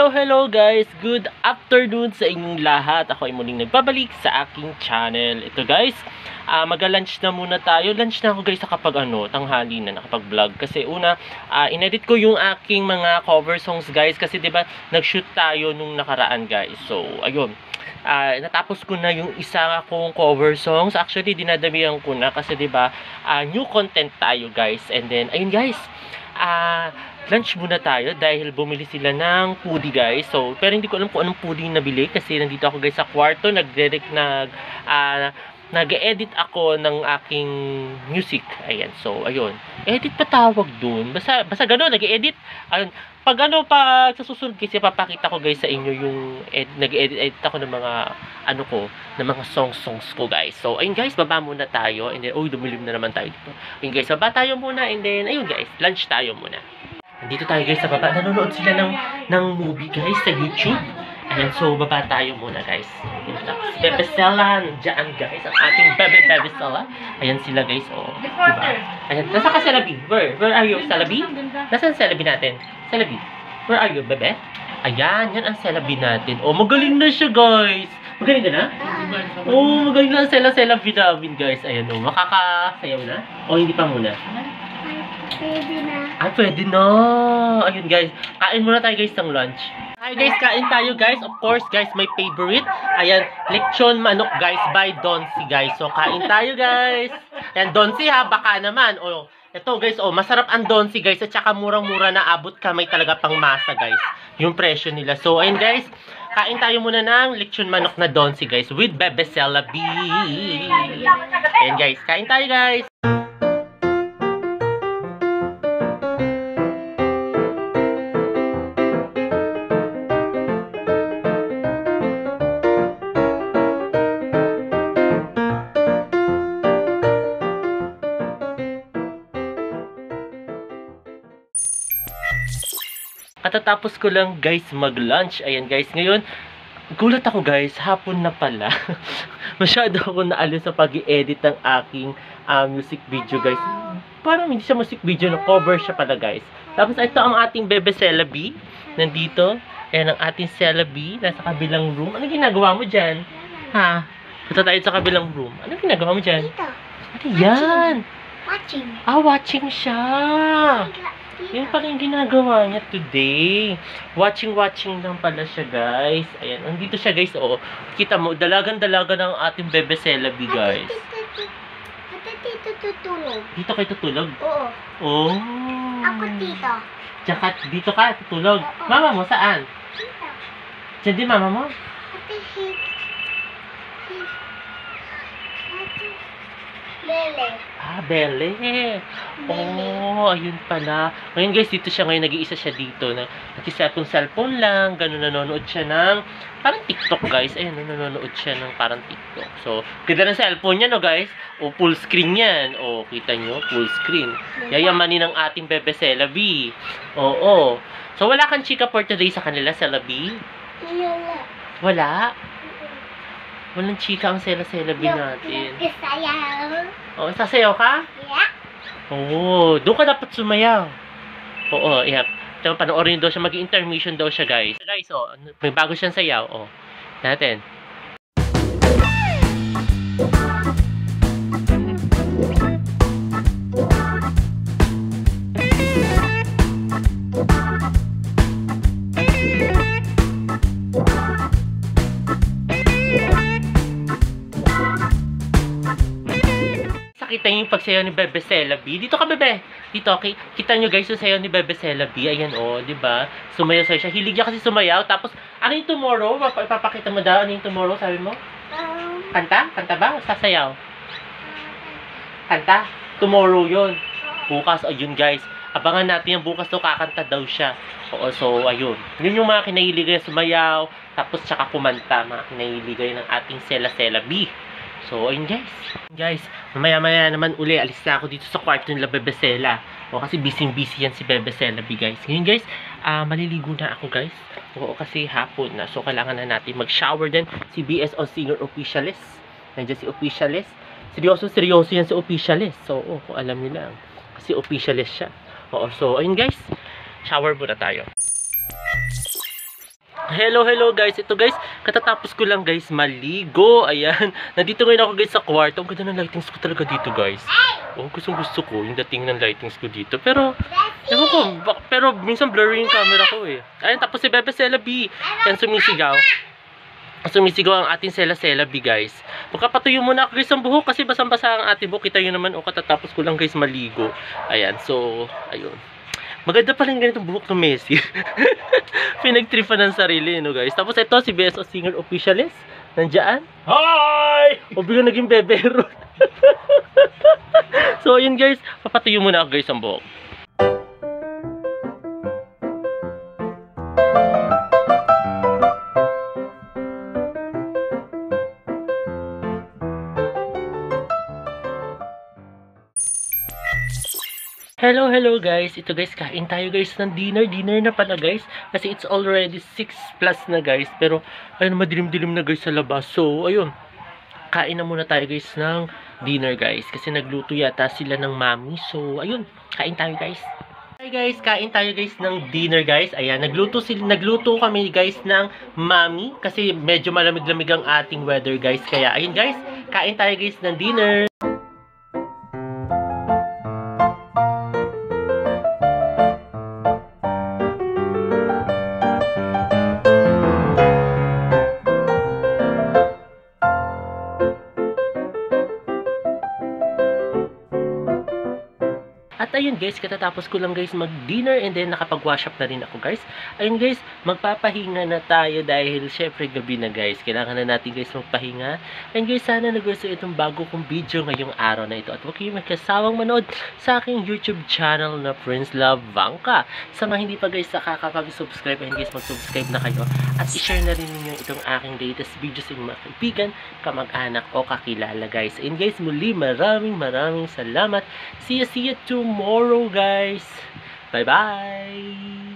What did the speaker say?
Hello guys! Good afternoon sa inyong lahat. Ako ay muling nagbabalik sa aking channel. Ito guys, mag-lunch na muna tayo. Lunch na ako guys kapag tanghali na nakapag-vlog. Kasi una, inedit ko yung aking mga cover songs guys. Kasi diba, nag-shoot tayo nung nakaraan guys. So, ayun. Natapos ko na yung isa kong cover songs. Actually, dinadamihan ko na kasi diba, new content tayo guys. And then, ayun guys, lunch muna tayo dahil bumili sila ng foodie guys. So, pero hindi ko alam kung anong foodie nabili kasi nandito ako guys sa kwarto, nag-edit ako ng aking music. Ayan. So, ayun. Edit pa tawag dun. Basta gano'n, nag-edit. Ayun. Pag sa susunod kasi papakita ko guys sa inyo yung nag-edit ako ng mga ng mga songs ko guys. So, ayun guys, baba muna tayo. And then, dumilim na naman tayo dito. Ayun guys, baba tayo muna. And then, ayun guys, lunch tayo muna. Nandito tayo guys sa baba. Nanonood sila ng movie guys sa YouTube. Ayan, so baba tayo muna guys. Bebe Stella, dyan guys. Ang ating Bebe Stella. Ayan sila guys, diba? Ayan, nasa ka Celabi? Where are you, Celabi? Nasaan Celabi natin? Celabi, where are you, Bebe? Ayan, yan ang Celabi natin. Magaling na siya guys. Magaling ka na? Magaling na ang Celabi namin guys. Ayan makakasayaw na? Hindi pa muna? Pwede na. Pwede na. Ayun guys, kain muna tayo guys ng lunch. Hi guys, kain tayo guys. Of course guys, my favorite. Ayan, lechon manok guys by Donsi guys. So kain tayo guys. Ayan, Donsi ha, baka naman. Ito guys, masarap ang Donsi guys. At saka murang-mura na, abot kamay talaga pang masa guys. Yung presyo nila. So ayun guys, kain tayo muna ng lechon manok na Donsi guys with Bebe Celabi. Ayan guys, kain tayo guys. Katatapos ko lang guys mag-lunch. Ayan guys, ngayon gulat ako guys, hapon na pala. Masyado ako naalis sa pag-i-edit ng aking music video guys. Parang hindi siya music video, cover siya pala guys. Tapos ito ang ating Bebe Celabi nandito. Ayan ang ating Celabi nasa kabilang room. Ano ginagawa mo dyan? Ha? Punta tayo sa kabilang room. Ano ginagawa mo dyan? Dito. Ano yan? Watching. Watching siya. Yun pala yung ginagawa niya today. Watching lang pala siya, guys. Ayan, nandito siya, guys. Kita mo, dalagan-dalaga ng ating Bebe Celabi, guys. Dito tutulog. Dito kayo tutulog? Oo. Ako dito. Dito ka tutulog? Oo. Mama mo, saan? Dito. Diyan din mama mo? Bele. Bele. Ayun pala. Ngayon guys, dito siya ngayon, nag-iisa siya dito. Nag-cellphone lang, ganun, nanonood siya ng parang TikTok guys. Ayun, nanonood siya ng parang TikTok. So, ganda ng cellphone niya no guys. Full screen yan. Kita nyo, full screen. Yayamanin ng ating Bebe Celabi. So, wala kang chika for today sa kanila, Celabi? Wala? Walang chika ang Celabi natin. Sasayaw. Sasayaw ka? Yeah. Doon ka dapat sumayaw. Yeah. Panoorin daw siya, mag-intermission daw siya, guys. Guys, may bago siyang sayaw. Natin. Kita niyo yung pagsayaw ni Bebe Celabi. Dito ka, Bebe. Dito, okay. Kita niyo guys yung sayaw ni Bebe Celabi. Ayan, di ba? Sumayaw siya. Hilig niya kasi sumayaw. Tapos, ano yung tomorrow? Ipapakita mo daw. Ano yung tomorrow, sabi mo? Kanta? Kanta ba? Sasayaw? Kanta? Tomorrow yun. Bukas, ayun guys. Abangan natin yung bukas daw, kakanta daw siya. So, ayun. Yun yung mga kinahiligay sumayaw. Tapos, tsaka kumanta. Mga kinahiligay ng ating Celabi. So, ayun guys. Mamaya naman uli, alis na ako dito sa kwarto nila Bebe Cela. Kasi busy yan si Bebe Celabi guys. Ngayon guys, maliligo na ako guys. Kasi hapon na. So, kailangan na natin mag-shower din. Si BS o Singer Officialist. Nandiyan si Officialist. Seryoso yan si Officialist. So, kung alam niyo lang. Kasi Officialist siya. So, ayun guys. Shower muna tayo. Hello guys. Ito guys, katatapos ko lang guys maligo. Ayan. Nandito ngayon ako guys sa kwarto. Ang ganda ng lightings ko talaga dito guys. Oh, gusto ko yung dating ng lightings ko dito. Pero, ewan ko, pero minsan blurry yung camera ko eh. Ayan, tapos si Bebe Sela B. Ayan, sumisigaw. Sumisigaw ang ating Sela B guys. Magkapatuyo muna ako guys ang buhok kasi basang-basa ang ating buhok. Kita yun naman, o katatapos ko lang guys maligo. Ayan, so, ayun. Maganda pa rin ganitong buhok ng Messi. Pinagtripan ng sarili, no guys. Tapos ito, si BSO Singer Officialist. Nandiyan. Hi! O biglang naging bebero. So, yun guys. Papatuyo muna ako guys ang buhok. Hello guys. Ito guys, kain tayo guys ng dinner. Dinner na pala guys. Kasi it's already 6 plus na guys. Pero, ayun, madilim-dilim na guys sa labas. So, ayun. Kain na muna tayo guys ng dinner guys. Kasi nagluto yata sila ng mami. So, ayun. Kain tayo guys. Hi guys, kain tayo guys ng dinner guys. Ayan, nagluto kami guys ng mami. Kasi medyo malamig-lamig ang ating weather guys. Kaya, ayun guys. Kain tayo guys ng dinner. At ayun guys, katatapos ko lang guys mag-dinner and then nakapag-wash up na rin ako guys. Ayun guys, magpapahinga na tayo dahil syempre gabi na guys. Kailangan na natin guys magpahinga. And guys, sana nagustuhan itong bago kong video ngayong araw na ito. At huwag kayong magkasawang manood sa aking YouTube channel na Prince Love Vanca. Sa mga hindi pa guys nakakapag-subscribe, ayun guys, mag-subscribe na kayo. At i-share na rin ninyo itong aking latest video sa inyong mga kaibigan, kamag-anak o kakilala guys. And guys, muli maraming salamat. See you tomorrow guys. Bye bye.